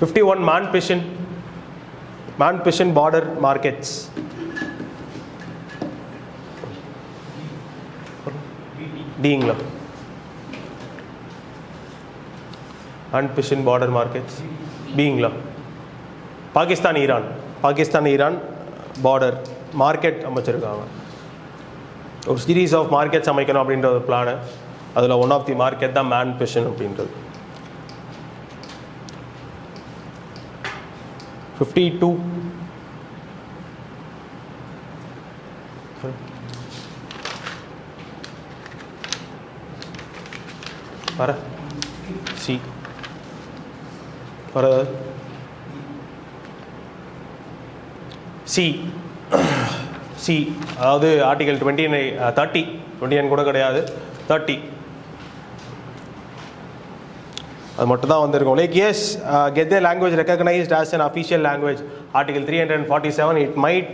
51 man-pishin border markets. Dingla. Man-pishin border markets. Beingla. Pakistan-Iran border market அமைச்சிருக்காங்க. ஒரு series of markets அமைக்கணும் அப்படின்ற ஒரு பிளானு. அதில் ஒன் ஆஃப் தி மார்க்கெட் தான் man-pishin அப்படின்றது. 52 வர சி வர சி சி அதாவது ஆர்டிகல் 29 கூட கிடையாது 30 அது மட்டும் தான் வந்திருக்கும். Like S get the language recognised as an official language article 347 it might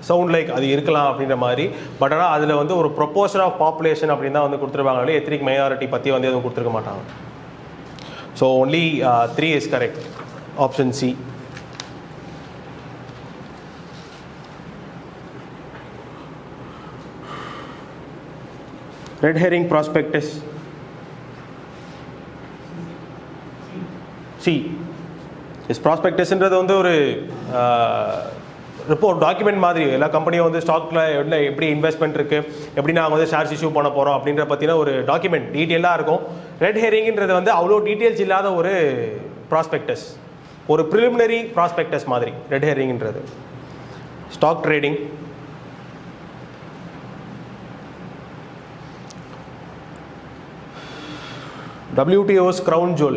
sound like அது இருக்கலாம் அப்படின்ற மாதிரி. பட் ஆனால் அதில் வந்து ஒரு ப்ரொபோர்ஷன் ஆஃப் பாப்புலேஷன் அப்படின்னு தான் வந்து கொடுத்துருப்பாங்க. எத்னிக் மைனாரிட்டி பற்றி வந்து எதுவும் கொடுத்துருக்க மாட்டாங்க. So only 3 is correct. Option C. Red herring prospectus C. Is ப்ராஸ்பெக்டஸ்ன்றது வந்து ஒரு ரிப்போர்ட் டாக்குமெண்ட் மாதிரி. எல்லா கம்பெனியும் வந்து ஸ்டாக்ல எப்படி இன்வெஸ்ட்மெண்ட் இருக்குது, எப்படி நாங்கள் வந்து ஷேர்ஸ் இஷ்யூ பண்ண போகிறோம் அப்படின்ற பற்றின ஒரு டாக்குமெண்ட் டீட்டெயிலாக இருக்கும். ரெட் ஹெரிங்கிறது வந்து அவ்வளோ டீட்டெயில்ஸ் இல்லாத ஒரு ப்ராஸ்பெக்டஸ், ஒரு ப்ரிலிமினரி ப்ராஸ்பெக்டஸ் மாதிரி ரெட் ஹெரிங்கிறது. Stock trading WTO's crown jewel.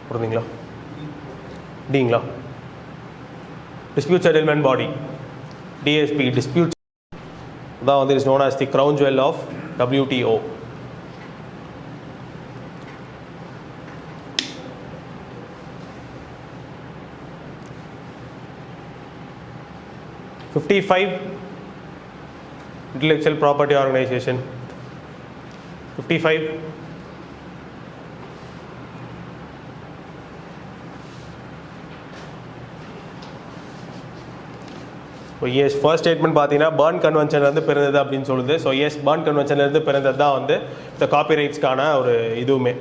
புரியுதுங்களா? டிங்களா? Dispute settlement body DSP dispute தான் வந்து is known as the crown jewel of WTO. Intellectual Property Organization. 55 எஸ் ஃபர்ஸ்ட் ஸ்டேட்மெண்ட் பார்த்தீங்கன்னா பர்ன் கன்வென்ஷன்லேருந்து பிறந்தது அப்படின்னு சொல்லுது. ஸோ எஸ் பர்ன் கன்வென்ஷன்லேருந்து பிறந்தது தான் வந்து இந்த காப்பிரைட்ஸ்க்கான ஒரு இதுவுமே.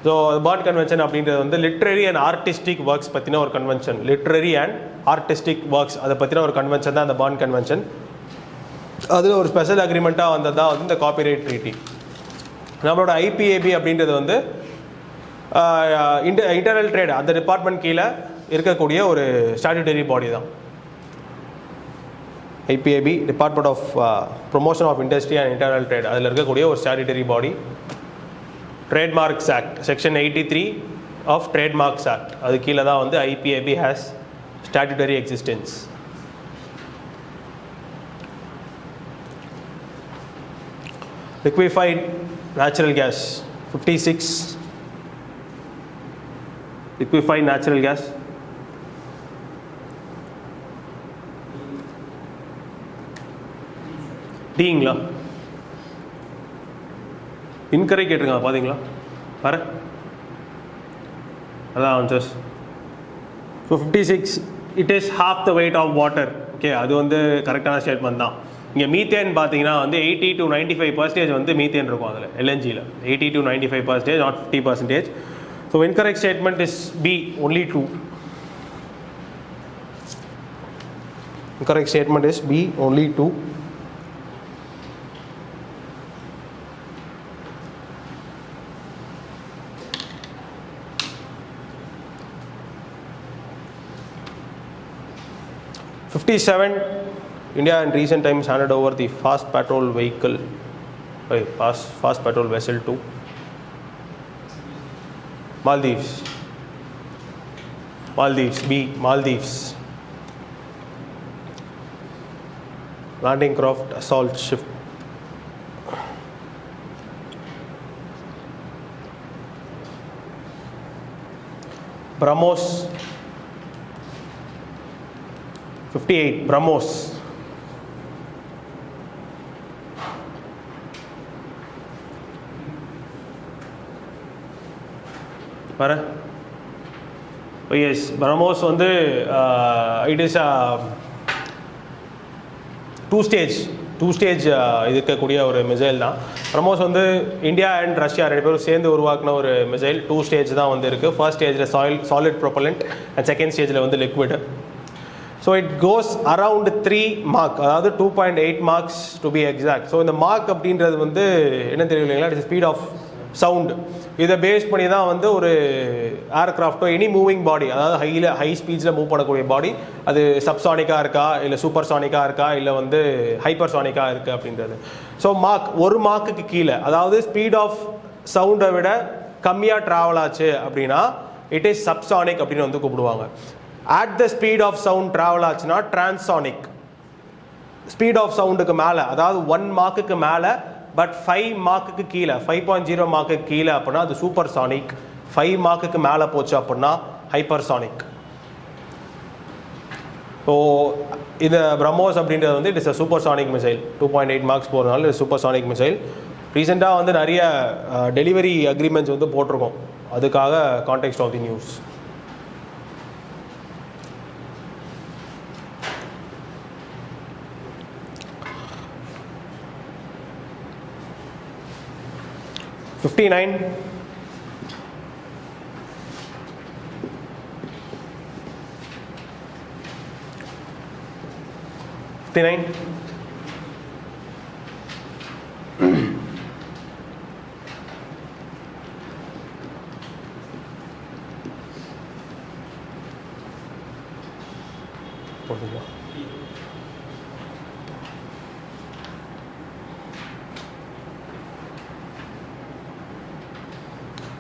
ஸோ பர்ன் கன்வென்ஷன் அப்படின்றது வந்து லிட்ரரி அண்ட் ஆர்டிஸ்டிக் ஒர்க்ஸ் பற்றின ஒரு convention. Literary and artistic works அதை பற்றின ஒரு கன்வென்ஷன் தான் அந்த பர்ன் கன்வென்ஷன். அதில் ஒரு ஸ்பெஷல் அக்ரிமெண்ட்டாக வந்தது தான் வந்து இந்த காப்பிரைட் ட்ரீட்டி. நம்மளோட IPAB அப்படின்றது வந்து இன்டர்னல் ட்ரேட் அந்த டிபார்ட்மெண்ட் கீழே இருக்கக்கூடிய ஒரு ஸ்டாட்யூட்டரி பாடி தான். IPAB department of promotion of industry and internal trade அதில் இருக்கக்கூடிய ஒரு statutory body. Trademarks act section 83 of trademarks act அது கீழே தான் வந்து IPAB has statutory existence. Liquefied natural gas 56. Liquefied natural gas டீங்களா? இன்கரெக்ட் கேட்டிருக்காங்க பார்த்தீங்களா? வர அதான் answers. So 56 it is half the weight of water. Okay, அது வந்து கரெக்டான ஸ்டேட்மெண்ட் தான். இங்கே மீத்தேன் பார்த்தீங்கன்னா வந்து 80 to 95% வந்து மீத்தேன் இருக்கும் அதில் LNGயில் 80 to 95%, not 50%. So incorrect statement is B, only 2. Incorrect statement is B, only 2. India in recent times handed over the fast patrol vessel to Maldives. B, Maldives. Landing craft assault ship. BrahMos 58, BrahMos. வர S BrahMos வந்து it is two stage இருக்கக்கூடிய ஒரு missile தான். பிரம்மோஸ் வந்து India and Russia 2 பேரும் சேர்ந்து உருவாக்கின ஒரு மிசைல். 2 ஸ்டேஜ் தான் வந்து இருக்குது. ஃபர்ஸ்ட் ஸ்டேஜில் சாலிட் ப்ரொப்பலண்ட் அண்ட் செகண்ட் ஸ்டேஜில் வந்து liquid. So it goes around 3 mark, அதாவது 2.8 marks to be exact. So இந்த மார்க் அப்படின்றது வந்து என்ன தெரியும் இல்லைங்களா, இட்ஸ் ஸ்பீட் ஆஃப் சவுண்டு. இதை பேஸ் பண்ணி தான் வந்து ஒரு ஏர்க்ராஃப்டோ எனி மூவிங் பாடி, அதாவது ஹை ஸ்பீட்ஸில் மூவ் பண்ணக்கூடிய பாடி, அது சப்சானிக்காக இருக்கா இல்லை சூப்பர் சானிக்காக இருக்கா இல்லை வந்து ஹைப்பர் சானிக்காக இருக்குது அப்படின்றது. ஸோ ஒரு மார்க்குக்கு கீழே, அதாவது ஸ்பீட் ஆஃப் சவுண்டை விட கம்மியாக ட்ராவல் ஆச்சு அப்படின்னா இட் இஸ் சப்சானிக் அப்படின்னு வந்து கூப்பிடுவாங்க. At the speed of sound travel ஆச்சுன்னா டிரான்சானிக். ஸ்பீட் ஆஃப் சவுண்டுக்கு மேலே, அதாவது 1 மார்க்குக்கு மேலே பட் 5 மார்க்குக்கு கீழே, 5.0 மார்க்குக்கு கீழே அப்படின்னா அது சூப்பர் சானிக். 5 மார்க்குக்கு மேலே போச்சு அப்படின்னா ஹைப்பர் சானிக். ஸோ இது பிரம்மோஸ் அப்படின்றது வந்து it is a supersonic missile. 2.8 marks போகிறதுனால இது சூப்பர் சானிக் மிசைல். ரீசெண்டாக வந்து நிறைய டெலிவரி அக்ரிமெண்ட்ஸ் வந்து போட்டிருக்கோம், அதுக்காக கான்டெக்ஸ்ட் ஆஃப் தி நியூஸ். $59.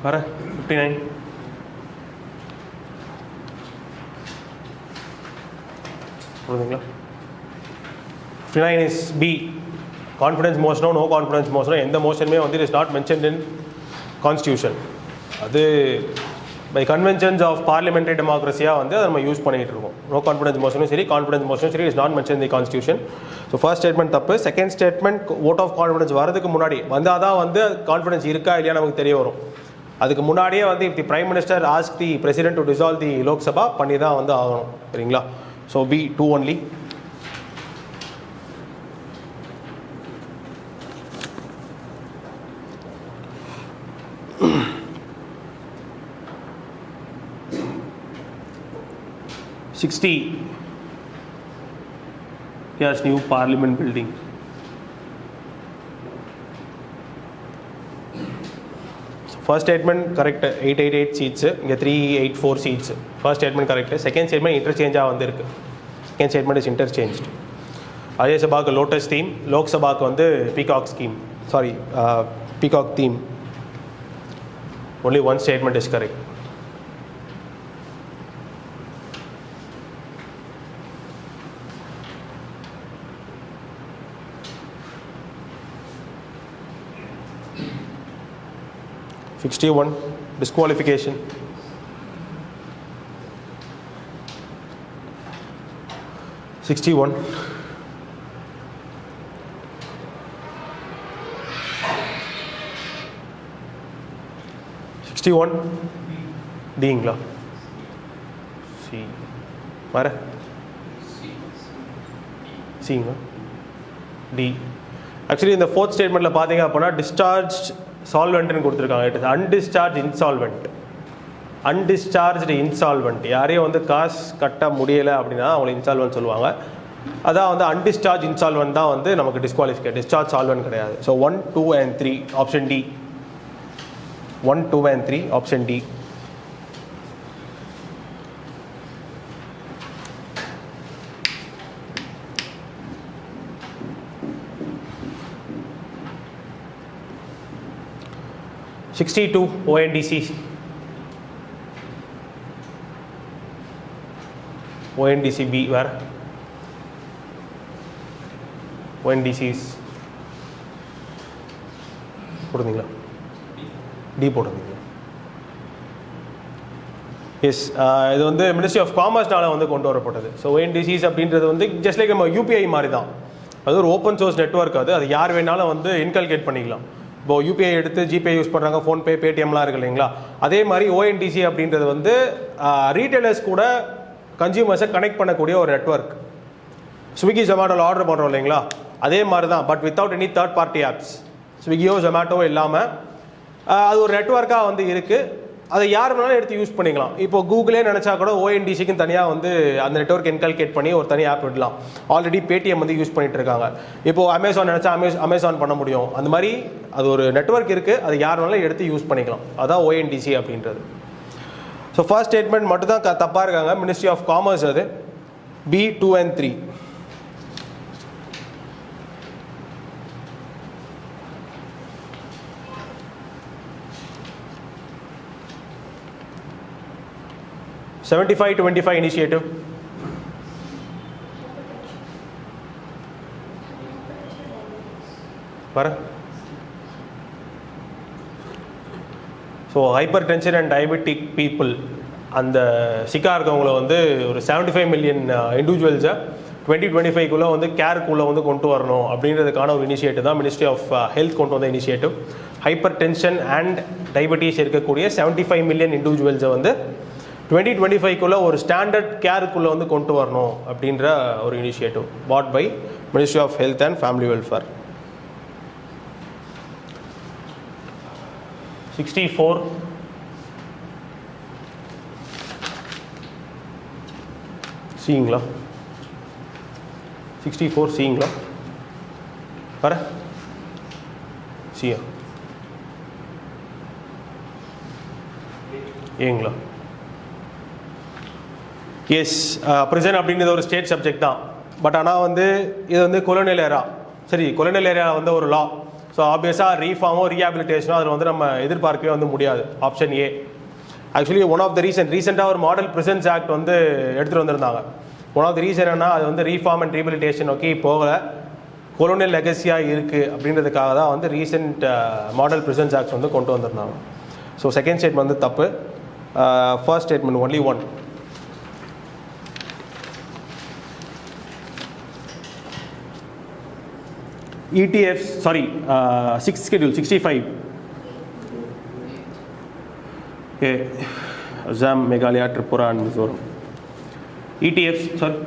வர 59. புரியுதுங்களா? 59 இஸ் பி. கான்ஃபிடன்ஸ் மோஷனோ நோ கான்ஃபிடன்ஸ் மோஷனோ எந்த மோஷனுமே வந்து it is not mentioned in constitution. அது பை கன்வென்ஷன்ஸ் ஆஃப் பார்லிமெண்ட்ரி டெமோக்ரஸியாக வந்து அதை நம்ம யூஸ் பண்ணிகிட்டு இருக்கோம். நோ கான்ஃபிடன்ஸ் மோஷனும் சரி, கான்ஃபிடன்ஸ் மோஷனும் சரி, is not mention the constitution. So first statement தப்பு. Second statement vote of confidence வரதுக்கு முன்னாடி வந்தால் தான் வந்து கான்ஃபிடன்ஸ் இருக்கா இல்லையா நமக்கு தெரிய வரும். அதுக்கு முன்னாடியே வந்து if the prime minister ask the president to dissolve the Lok Sabha பண்ணி தான் வந்து ஆகணும். சரிங்களா? So B 2 only. $60. Yes, new parliament building. First statement correct, 888 seats, இங்கே 384 seats. First statement correct. Second statement interchange-ஆக வந்திருக்கு. Second statement is interchanged. ராஜ்யசபாக்கு lotus theme, லோக்சபாக்கு வந்து peacock scheme, sorry peacock theme. Only one statement is correct. $61. Disqualification. $61. டிங்களா? C வர சிங்களா? D. Actually இந்த fourth ஸ்டேட்மெண்ட்டில் பார்த்தீங்க அப்படின்னா டிஸ்சார்ஜ் சால்வெண்ட்னு கொடுத்துருக்காங்க. It is undischarge insolvent. Undischarged insolvent, யாரையும் வந்து காசு கட்ட முடியலை அப்படின்னா அவங்களை இன்சால்வெண்ட் சொல்லுவாங்க. அதான் வந்து அன்டிஸ்சார்ஜ் இன்சால்வெண்ட் தான் வந்து நமக்கு டிஸ்குவாலிஃபிகேட், டிஸ்சார்ஜ் சால்வெண்ட் கிடையாது. ஸோ 1, 2 and 3 option D. 1, 2 and 3 option D. $62. ONDC. ONDC B வேற. ONDCs போடுறீங்களா? டி போடுறீங்களா? எஸ், இது வந்து மினிஸ்ட்ரி ஆஃப் காமர்ஸ்னால வந்து கொண்டு வரப்பட்டது. ஸோ ONDCs அப்படின்றது வந்து ஜஸ்ட் லைக் நம்ம UPI மாதிரி தான். அது ஒரு ஓப்பன் சோர்ஸ் நெட்வொர்க். அது யார் வேணாலும் வந்து இன்கல்கேட் பண்ணிக்கலாம். இப்போ யூபிஐ எடுத்து ஜிபே யூஸ் பண்ணுறாங்க, ஃபோன்பே, பேடிஎம்லாம் இருக்கு இல்லைங்களா, அதே மாதிரி ஓஎன்டிசி அப்படின்றது வந்து ரீட்டைலர்ஸ் கூட கன்சியூமர்ஸை கனெக்ட் பண்ணக்கூடிய ஒரு நெட்வொர்க். ஸ்விக்கி ஜொமேட்டோவில் ஆர்டர் பண்ணுறோம் இல்லைங்களா, அதே மாதிரி தான், but without any third party apps. ஸ்விக்கியோ ஜொமேட்டோ இல்லாமல் அது ஒரு நெட்வொர்க்காக வந்து இருக்குது. அதை யார் வேணாலும் எடுத்து யூஸ் பண்ணிக்கலாம். இப்போ கூகுளே நினச்சா கூட ஓஎன்டிசிக்குன்னு தனியாக வந்து அந்த நெட்வொர்க் இன்கல்கேட் பண்ணி ஒரு தனி ஆப் விடலாம். ஆல்ரெடி பேடிஎம் வந்து யூஸ் பண்ணிட்டு இருக்காங்க. இப்போது அமேசான் நினச்சா அமேசான் பண்ண முடியும். அந்த மாதிரி அது ஒரு நெட்வொர்க் இருக்குது, அது யார் வேணாலும் எடுத்து யூஸ் பண்ணிக்கலாம். அதான் ஓஎன்டிசி அப்படின்றது. ஸோ ஃபர்ஸ்ட் ஸ்டேட்மெண்ட் மட்டும் தான் தப்பாக இருக்காங்க. மினிஸ்ட்ரி ஆஃப் காமர்ஸ் அது B 2 and 3. $75-25 initiative. So hyper tension and diabetic people அந்த சிக்காக இருக்கவங்கள வந்து ஒரு 75 மில்லியன் இண்டிவிஜுவல்ஸை 2025 வந்து கேருக்குள்ளே வந்து கொண்டு வரணும் அப்படின்றதுக்கான ஒரு இனிஷியேட்டிவ் தான் மினிஸ்ட்ரி ஆஃப் ஹெல்த் கொண்டு வந்த initiative. Hyper tension and diabetes இருக்கக்கூடிய 75 மில்லியன் இண்டிவிஜுவல்ஸை வந்து 2025 ஒரு ஸ்டாண்டர்ட் கேருக்குள்ளே வந்து கொண்டு வரணும் அப்படின்ற ஒரு initiative put by ministry of health and family welfare. 64 சீங்களா, 64 சீங்களா, வர சியா ஏங்களா. எஸ், ப்ரிசன் அப்படின்றது ஒரு ஸ்டேட் சப்ஜெக்ட் தான். பட் ஆனால் வந்து இது வந்து கொலோனியல் ஏரா. சரி, கொலோனியல் ஏரியா வந்து ஒரு லா. ஸோ ஆப்வியஸாக ரீஃபார்மோ ரீஹாபிலிட்டேஷனோ அதில் வந்து நம்ம எதிர்பார்க்கவே வந்து முடியாது. Option A. Actually one of the ரீசெண்டாக ஒரு மாடல் ப்ரிசன்ஸ் ஆக்ட் வந்து எடுத்துகிட்டு வந்திருந்தாங்க. ஒன் ஆஃப் த ரீசன் என்ன, அது வந்து ரீஃபார்ம் அண்ட் ரீஹபிலிட்டேஷன் ஓகே போகலை, கொலோனியல் லெகசியாக இருக்குது அப்படின்றதுக்காக தான் வந்து ரீசெண்ட் மாடல் ப்ரிசன்ஸ் ஆக்ட் வந்து கொண்டு வந்திருந்தாங்க. ஸோ செகண்ட் ஸ்டேட்மெண்ட் வந்து தப்பு. First statement only one. ETFs, sorry, 6th schedule, 65. Okay, Assam, Meghalaya, Tripura and Mizoram. ETFs, sorry.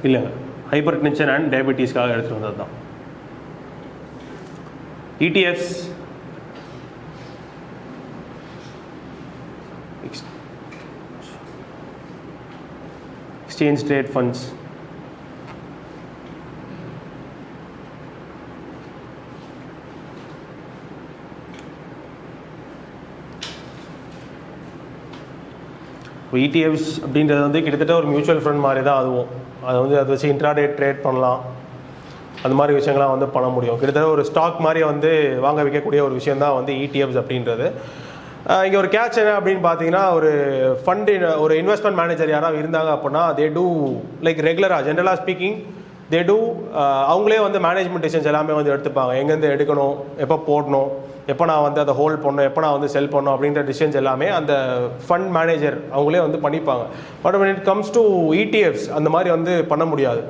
இல்லைங்க, ஹைப்பர் டென்ஷன் அண்ட் டயபெட்டிஸ்க்காக எடுத்துகிட்டு வந்தது தான். ETFs exchange trade funds. இப்போ ETFs அப்படின்றது வந்து கிட்டத்தட்ட ஒரு மியூச்சுவல் ஃபண்ட் மாதிரி தான். அதுவும் அதை வந்து அதை வச்சு இன்ட்ராடே ட்ரேட் பண்ணலாம், அந்த மாதிரி விஷயங்கள்லாம் வந்து பண்ண முடியும். கிட்டத்தட்ட ஒரு ஸ்டாக் மாதிரி வந்து வாங்க வைக்கக்கூடிய ஒரு விஷயம் தான் வந்து ETFs அப்படின்றது. இங்கே ஒரு கேட்ச் என்ன அப்படின்னு பார்த்தீங்கன்னா, ஒரு ஃபண்டு ஒரு இன்வெஸ்ட்மெண்ட் மேனேஜர் யாராவது இருந்தாங்க அப்படின்னா தே டூ லைக் ரெகுலராக ஜென்ரலாக ஸ்பீக்கிங் தே டூ அவங்களே வந்து மேனேஜ்மெண்ட் டிசிஷன்ஸ் எல்லாமே வந்து எடுத்துப்பாங்க. எங்கேருந்து எடுக்கணும், எப்போ போடணும், எப்போ நான் வந்து அதை ஹோல்ட் பண்ணணும், எப்போ நான் வந்து செல் பண்ணணும் அப்படின்ற டிசிஷன்ஸ் எல்லாமே அந்த ஃபண்ட் மேனேஜர் அவங்களே வந்து பண்ணிப்பாங்க. But when it comes to ETFs அந்த மாதிரி வந்து பண்ண முடியாது,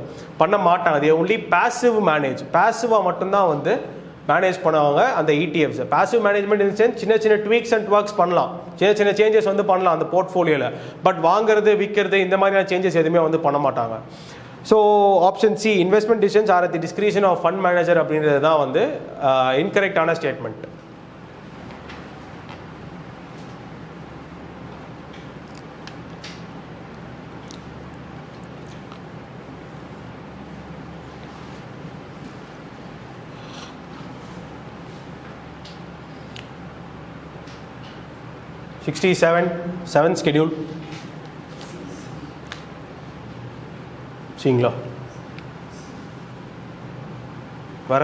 பண்ண மாட்டாங்க. அது ஒன்லி பேசிவ் மேனேஜ், பேசிவாக மட்டும்தான் வந்து மேனேஜ் பண்ணுவாங்க அந்த ETFs. Passive management in sense சின்ன சின்ன ட்வீக்ஸ் அண்ட் ஒர்க்ஸ் பண்ணலாம், சின்ன சின்ன சேஞ்சஸ் வந்து பண்ணலாம் அந்த போர்ட்ஃபோலியோவில். பட் வாங்குறது விற்கிறது இந்த மாதிரியான சேஞ்சஸ் எதுவுமே வந்து பண்ண மாட்டாங்க. So option C, investment decisions are at the discretion of fund manager அப்படின்றது தான் வந்து இன்கரெக்டான ஸ்டேட்மெண்ட். seventh schedule. சரிங்களா, வர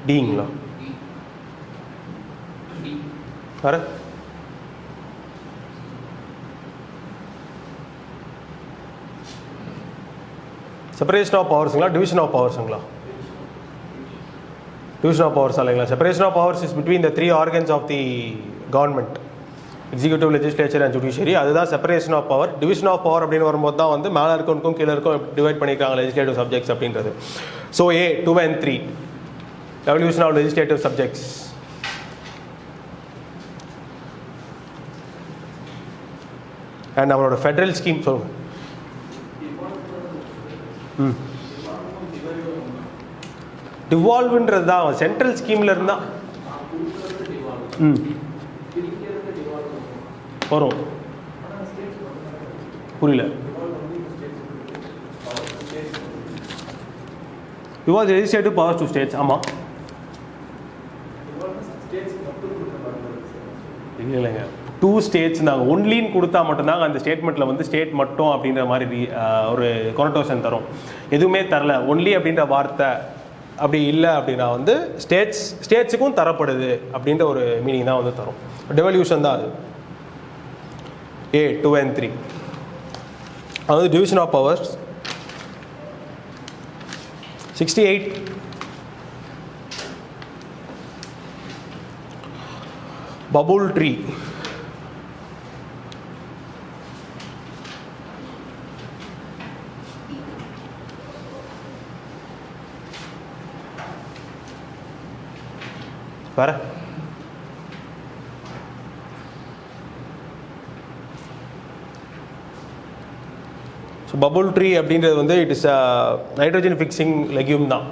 டிங்களா, வர செப்பரேஷன் ஆஃப் பவர்ஸுங்களா, டிவிஷன் ஆஃப் பவர்ஸுங்களா? டிவிஷன் ஆஃப் பவர்ஸ் இல்லைங்களா. Separation of powers is between the three organs of the government. Executive, legislature and judiciary. அதுதான் separation of power. Division of power அப்படின்னு வரும்போது தான் வந்து மேலே இருக்கவனுக்கும் கீழே இருக்கும் டிவைட் பண்ணியிருக்காங்க லெஜிஸ்லேட்டிவ் சப்ஜெக்ட்ஸ் அப்படின்றது. So A 2 and 3 evolution of legislative subjects. And நம்மளோட ஃபெடரல் ஸ்கீம் சொல்லுங்கள். டிவால்வ்ன்றது தான் சென்ட்ரல் ஸ்கீமில் இருந்தால் வரும். புரியல. Devolve legislative powers to states. ஆமாம் இல்லைங்க, 2 states நாங்கள் ஒன்லின்னு கொடுத்தா மட்டும்தாங்க அந்த ஸ்டேட்மெண்ட்டில் வந்து ஸ்டேட் மட்டும் அப்படின்ற மாதிரி ஒரு கொனோட்டேஷன் தரும். எதுவுமே தரல ஒன்லி அப்படின்ற வார்த்தை அப்படி இல்லை அப்படின்னா வந்து ஸ்டேட்ஸுக்கும் தரப்படுது அப்படின்ற ஒரு மீனிங் தான் வந்து தரும். டெவல்யூஷன் தான் அது. A 2 and 3 அதாவது division of powers. 68 bubble tree. வேற ஸோ பபுள் ட்ரீ அப்படின்றது வந்து it is nitrogen fixing legume தான்.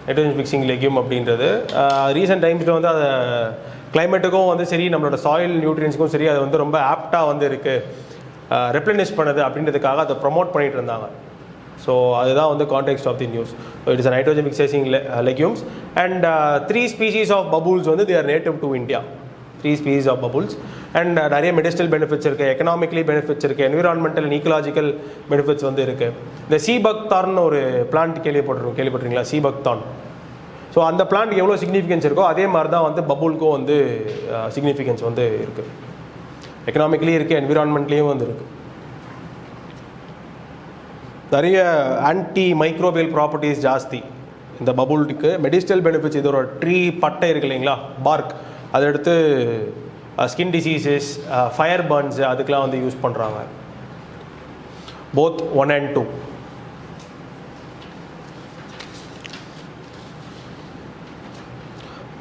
நைட்ரோஜன் ஃபிக்ஸிங் லெக்யூம் அப்படின்றது ரீசெண்ட் டைம்ஸில் வந்து அதை கிளைமேட்டுக்கும் வந்து சரி நம்மளோட சாயில் நியூட்ரியன்ஸுக்கும் சரி அது வந்து ரொம்ப ஆப்டாக வந்து இருக்குது ரெப்ளனிஷ் பண்ணுது அப்படின்றதுக்காக அதை ப்ரொமோட் பண்ணிகிட்டு இருந்தாங்க. ஸோ அதுதான் வந்து context of the news. It is nitrogen fixing legumes and 3 species of babuls வந்து they are native to India. 3 species of babuls and நிறைய மெடிசினல் பெனிஃபிட்ஸ் இருக்குது, எக்கனாமிக்கலி பெனிஃபிட்ஸ் இருக்குது, என்விரான்மெண்டல் அண்ட் ஈக்கலாஜிக்கல் பெனிஃபிட்ஸ் வந்து இருக்குது. இந்த சீபக்தான்னு ஒரு பிளான்ட் கேள்விப்பட்டிருக்கீங்களா? சீபக்தான். ஸோ அந்த பிளான்ட் எவ்வளோ சிக்னிஃபிகன்ஸ் இருக்கோ அதே மாதிரி தான் வந்து பபுல்க்கும் வந்து சிக்னிஃபிகன்ஸ் வந்து இருக்குது. எக்கனாமிக்கலி இருக்குது, என்விரான்மெண்ட்லேயும் வந்து இருக்குது. நிறைய ஆன்டி மைக்ரோபியல் ப்ராப்பர்ட்டிஸ் ஜாஸ்தி இந்த பபுல்ட்டுக்கு. மெடிசினல் பெனிஃபிட்ஸ் இதோட ட்ரீ பட்டை இருக்கு இல்லைங்களா, பார்க், அதை எடுத்து ஸ்கின் டிசீசஸ், ஃபயர் பர்ன்ஸ் அதுக்கெலாம் வந்து யூஸ் பண்ணுறாங்க. Both 1 and 2.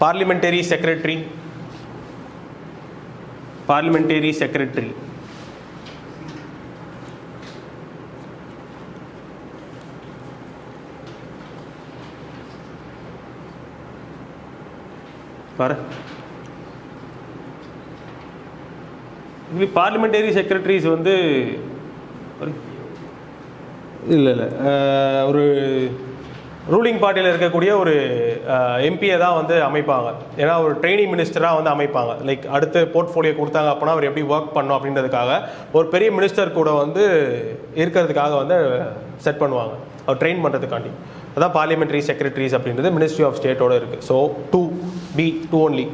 Parliamentary secretary. Parliamentary secretary parliamentary secretaries வந்து இல்லை ஒரு ரூலிங் பார்ட்டியில் இருக்கக்கூடிய ஒரு எம்பியை தான் வந்து அமைப்பாங்க. ஏன்னா ஒரு ட்ரெயினிங் மினிஸ்டராக வந்து அமைப்பாங்க. லைக் அடுத்து போர்ட்ஃபோலியோ கொடுத்தாங்க அப்படின்னா அவர் எப்படி ஒர்க் பண்ணணும் அப்படின்றதுக்காக ஒரு பெரிய மினிஸ்டர் கூட வந்து இருக்கிறதுக்காக வந்து செட் பண்ணுவாங்க, அவர் ட்ரெயின் பண்ணுறதுக்காண்டி. அதான் பார்லிமெண்டரி செக்ரட்டரிஸ் அப்படின்றது மினிஸ்ட்ரி ஆஃப் ஸ்டேட்டோட இருக்குது. So 2 only.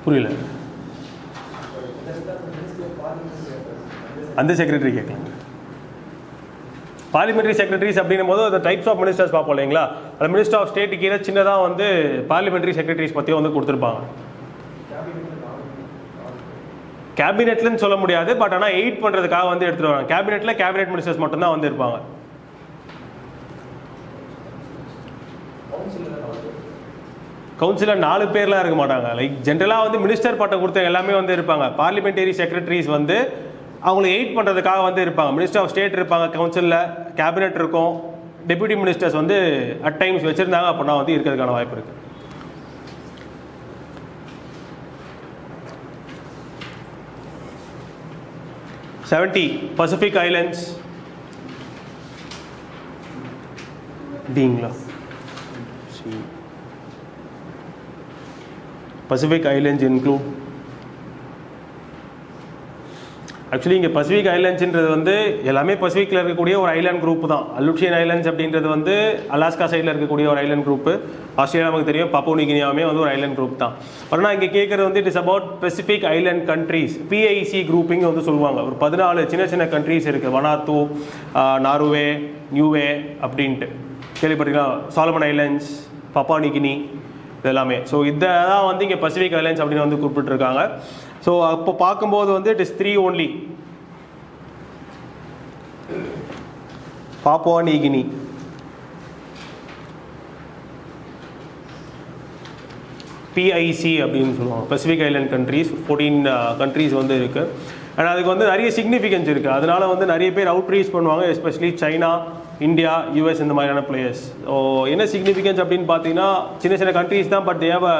புரியல. அந்த செக்ரட்டரி கேட்கலாம். பார்லிமெண்டரி செக்ரட்டரிஸ் அப்படின்னும் போது அந்த டைப்ஸ் ஆஃப் மினிஸ்டர்ஸ் பார்ப்போம் இல்லைங்களா, அந்த மினிஸ்டர் ஆஃப் ஸ்டேட் கீழே சின்னதாக வந்து பார்லிமெண்டரி செக்ரட்டரிஸ் பற்றியும் வந்து கொடுத்துருப்பாங்க. கேபினெட்லன்னு சொல்ல முடியாது, பட் ஆனால் எயிட் பண்ணுறதுக்காக வந்து எடுத்துகிட்டு வராங்க. கேபினெட்டில் கேபினெட் மினிஸ்டர்ஸ் மட்டும்தான் வந்து இருப்பாங்க. கவுன்சிலர் 4 பேர்லாம் இருக்க மாட்டாங்க. லைக் ஜென்ரலாக வந்து மினிஸ்டர் பட்டம் கொடுத்த எல்லாமே வந்து இருப்பாங்க. பார்லிமெண்டரி செக்ரட்டரிஸ் வந்து அவங்களை எயிட் பண்ணுறதுக்காக வந்து இருப்பாங்க. மினிஸ்டர் ஆஃப் ஸ்டேட் இருப்பாங்க கவுன்சிலில், கேபினெட் இருக்கும், டெப்யூட்டி மினிஸ்டர்ஸ் வந்து அட் டைம்ஸ் வச்சுருந்தாங்க அப்படின்னா வந்து இருக்கிறதுக்கான வாய்ப்பு இருக்குது. பசிபிக் ஐலண்ட்ஸ் டீங்களா Pacific Islands include ஆக்சுவலி இங்கே பசிபிக் ஐலண்ட்ஸ்ன்றது வந்து எல்லாமே பசிபிக்கில் இருக்கக்கூடிய ஒரு ஐலாண்ட் குரூப் தான். அலுட்ஷியன் ஐலண்ட்ஸ் அப்படின்றது வந்து அலாஸ்கா சைடில் இருக்கக்கூடிய ஒரு ஐலாண்ட் குரூப். ஆஸ்திரேலியா நமக்கு தெரியும், பப்புவா நியூ கினியாவுமே வந்து ஒரு ஐலாண்ட் குரூப் தான். ஆனால் இங்கே கேட்குறது வந்து it is about Pacific island countries, PIC grouping வந்து சொல்லுவாங்க. ஒரு 14 சின்ன சின்ன கண்ட்ரீஸ் இருக்குது. வனாத்து, நார்வே, நியூவே அப்படின்ட்டு கேள்விப்பட்டிருக்கீங்களா? Solomon islands, Papua new Guinea, இது எல்லாமே. ஸோ இதான் வந்து இங்கே பசிபிக் ஐலண்ட்ஸ் அப்படின்னு வந்து குறிப்பிட்டிருக்காங்க. ஸோ அப்போ பார்க்கும்போது வந்து it is 3 only. Papua new Guinea, PIC அப்படின்னு சொல்லுவாங்க, பசிபிக் ஐலண்ட் கண்ட்ரீஸ். 14 கண்ட்ரீஸ் வந்து இருக்குது. அண்ட் அதுக்கு வந்து நிறைய சிக்னிஃபிகன்ஸ் இருக்குது. அதனால வந்து நிறைய பேர் அவுட்ரீச் பண்ணுவாங்க, எஸ்பெஷலி சைனா, இந்தியா, யூஎஸ் இந்த மாதிரியான பிளேயர்ஸ். ஸோ என்ன சிக்னிஃபிகன்ஸ் அப்படின்னு பார்த்தீங்கன்னா சின்ன சின்ன கண்ட்ரீஸ் தான், பட் தேவ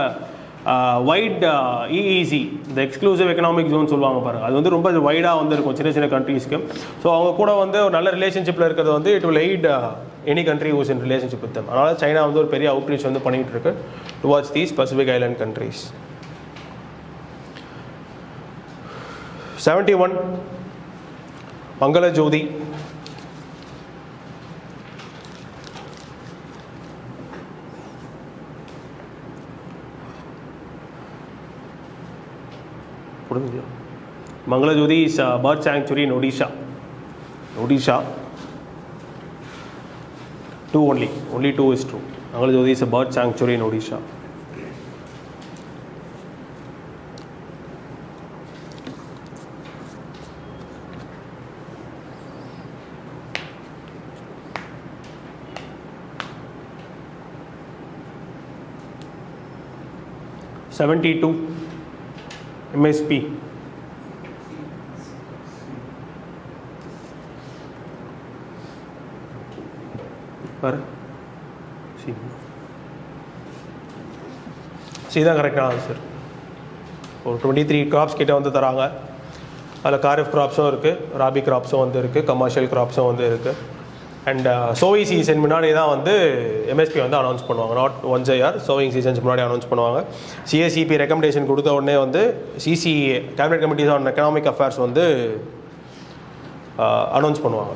வைட் இஇசி, இந்த எக்ஸ்க்ளூசிவ் எக்கனாமிக் ஜோன் சொல்லுவாங்க பாருங்க, அது வந்து ரொம்ப வைடாக வந்து இருக்கும் சின்ன சின்ன கண்ட்ரீஸ்க்கு. ஸோ அவங்க கூட வந்து ஒரு நல்ல ரிலேஷன்ஷிப்பில் இருக்கிறது வந்து it will eight any country whose in relationship with them. அதனால் சைனா வந்து ஒரு பெரிய அவுட்ரீச் வந்து பண்ணிகிட்டு இருக்கு towards these Pacific Island countries. 71 மங்களஜோதி, Mangalajodi is a bird sanctuary in Odisha. 2 only 2 is true. Mangalajodi is a bird sanctuary in Odisha. (72) MSP. See தான் கரெக்டான answer. ஒரு 23 கிராப்ஸ் கிட்ட வந்து தராங்க. அதில் காரிஃப் கிராப்ஸும் இருக்குது, ராபி கிராப்ஸும் வந்து இருக்குது, கமர்ஷியல் கிராப்ஸும் வந்து இருக்குது. அண்ட் சோவிங் சீசன் முன்னாடி தான் வந்து எம்எஸ்பி வந்து அனௌன்ஸ் பண்ணுவாங்க. Not once a year, sowing seasons முன்னாடி அனௌன்ஸ் பண்ணுவாங்க. சிஎஸ்சிபி ரெக்கமெண்டேஷன் கொடுத்த உடனே வந்து CCA, cabinet committees on economic affairs வந்து அனௌன்ஸ் பண்ணுவாங்க.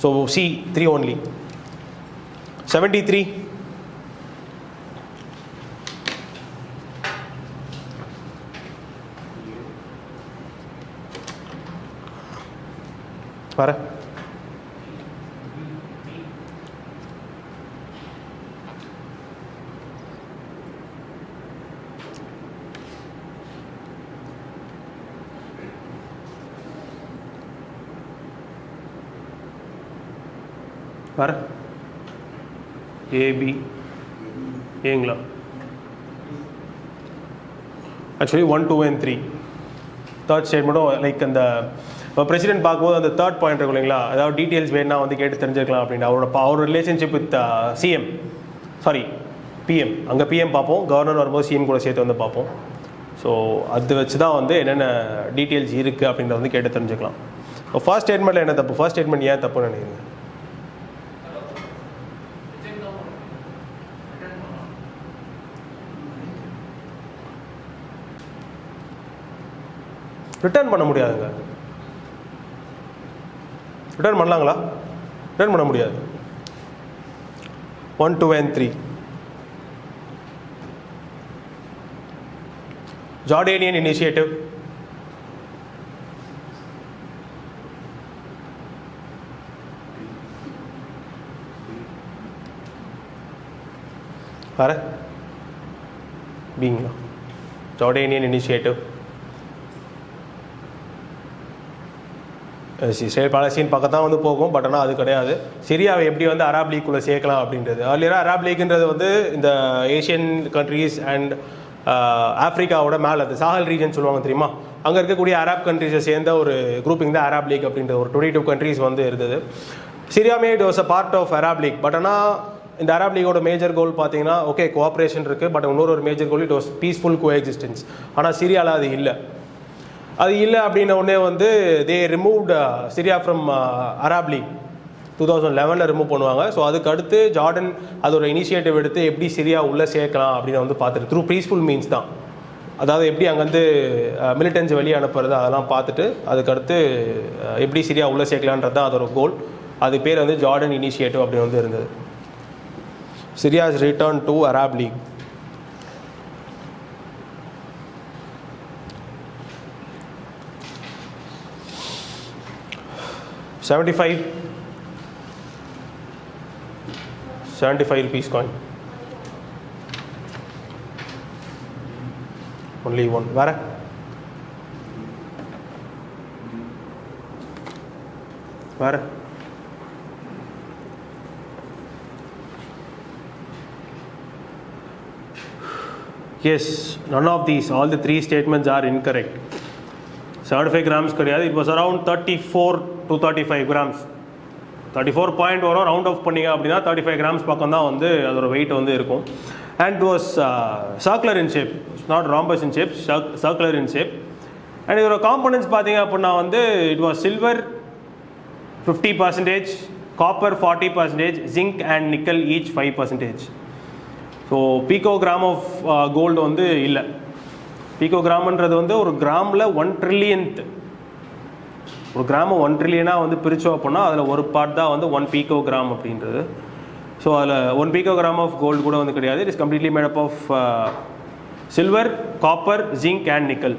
So C 3 only. 73 வர வர ஏபி ஏங்களா? ஆக்சுவலி 1, 2 and 3 தேர்ட் ஸ்டேட்மெண்ட்டும் லைக் அந்த பிரசிடென்ட் பார்க்கும்போது அந்த தேர்ட் பாயிண்ட் இருக்கும் இல்லைங்களா, அதாவது டீட்டெயில்ஸ் வேணா வந்து கேட்டு தெரிஞ்சுக்கலாம் அப்படின்னு. அவரோட ரிலேஷன்ஷிப் வித் பிஎம், அங்கே பிஎம் பார்ப்போம், கவர்னர் வரும்போது சிஎம் கூட சேர்த்து வந்து பார்ப்போம். ஸோ அது வச்சு தான் வந்து என்னென்ன டீட்டெயில்ஸ் இருக்குது அப்படின்றத வந்து கேட்டு தெரிஞ்சுக்கலாம். இப்போ ஃபர்ஸ்ட் ஸ்டேட்மெண்ட்டில் என்ன தப்பு? ஃபர்ஸ்ட் ஸ்டேட்மெண்ட் ஏன் தப்புன்னு நினைக்கிறீங்க? ரிட்டர்ன் பண்ண முடியாதுங்க. ரிட்டர்ன் பண்ணலாங்களா? ரிட்டர்ன் பண்ண முடியாது. 1, 2 and 3 ஜார்டேனியன் இனிஷியேட்டிவ், வர பீங்களா? ஜார்டேனியன் இனிஷியேட்டிவ் இஸ்ரேல் பாலஸ்தீன் பக்கம் தான் வந்து போகும். பட் ஆனால் அது கிடையாது. சிரியாவை எப்படி வந்து அரப் லீக்குள்ளே சேர்க்கலாம் அப்படின்றது. ஏர்லியராக அரப் லீக்ன்றது வந்து இந்த ஏஷியன் கண்ட்ரீஸ் அண்ட் ஆஃப்ரிக்காவோட மேலே அது சாஹல் ரீஜன் சொல்லுவாங்க தெரியுமா, அங்கே இருக்கக்கூடிய அரப் கண்ட்ரீஸை சேர்ந்த ஒரு குரூப்பிங் தான் அரப் லீக் அப்படின்ற ஒரு 22 கண்ட்ரீஸ் வந்து இருந்தது. சிரியாமே it was a part of Arab League. But ஆனால் இந்த அரப் லீகோட மேஜர் கோல் பார்த்தீங்கன்னா ஓகே கோஆப்ரேஷன் இருக்குது, பட் இன்னொரு major goal it was peaceful coexistence. ஆனால் சிரியாவில் அது இல்லை. அது இல்லை அப்படின்ன உடனே வந்து they removed Syria from Arab League 2011 remove பண்ணுவாங்க. ஸோ அதுக்கு அடுத்து ஜார்டன் அது ஒரு இனிஷியேட்டிவ் எடுத்து எப்படி சிரியா உள்ளே சேர்க்கலாம் அப்படின்னு வந்து பார்த்துட்டு த்ரூ பீஸ்ஃபுல் மீன்ஸ் தான். அதாவது எப்படி அங்கேருந்து மிலிட்டன்ஸ் வெளியே அனுப்புறது அதெல்லாம் பார்த்துட்டு அதுக்கடுத்து எப்படி சிரியா உள்ளே சேர்க்கலான்றது தான் அதோட கோல். அது பேர் வந்து ஜார்டன் இனிஷியேட்டிவ் அப்படின்னு வந்து இருந்தது. Syria's return to Arab League. $75 rupees coin. Only one. வேற வேற yes, none of these, all the three statements are incorrect. 75 grams கிடையாது. It was around 34 to 35 grams. 34 point வரும். ரவுண்ட் ஆஃப் பண்ணிங்க அப்படின்னா 35 grams பக்கம் தான் வந்து அதோட வெயிட் வந்து இருக்கும். And it was circular in shape, not rhombus in shape, circular in shape. And இதோட காம்பனன்ட்ஸ் பார்த்தீங்க அப்படின்னா வந்து it was silver 50%, copper 40%, zinc and nickel each 5%. So picogram of gold வந்து இல்லை. பீகோகிராம்ன்றது வந்து ஒரு கிராமில் 1 ட்ரில்லியன்த், ஒரு கிராம 1 ட்ரில்லியனாக வந்து பிரித்தோம் அப்படின்னா அதில் ஒரு பார்ட் தான் வந்து 1 பீகோகிராம் அப்படின்றது. ஸோ அதில் 1 பீகோகிராம் ஆஃப் கோல்டு கூட வந்து கிடையாது. It is completely made up of silver, copper, zinc and nickel.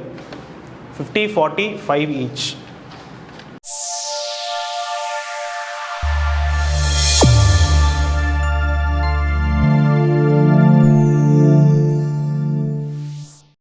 50, 40, 5 each.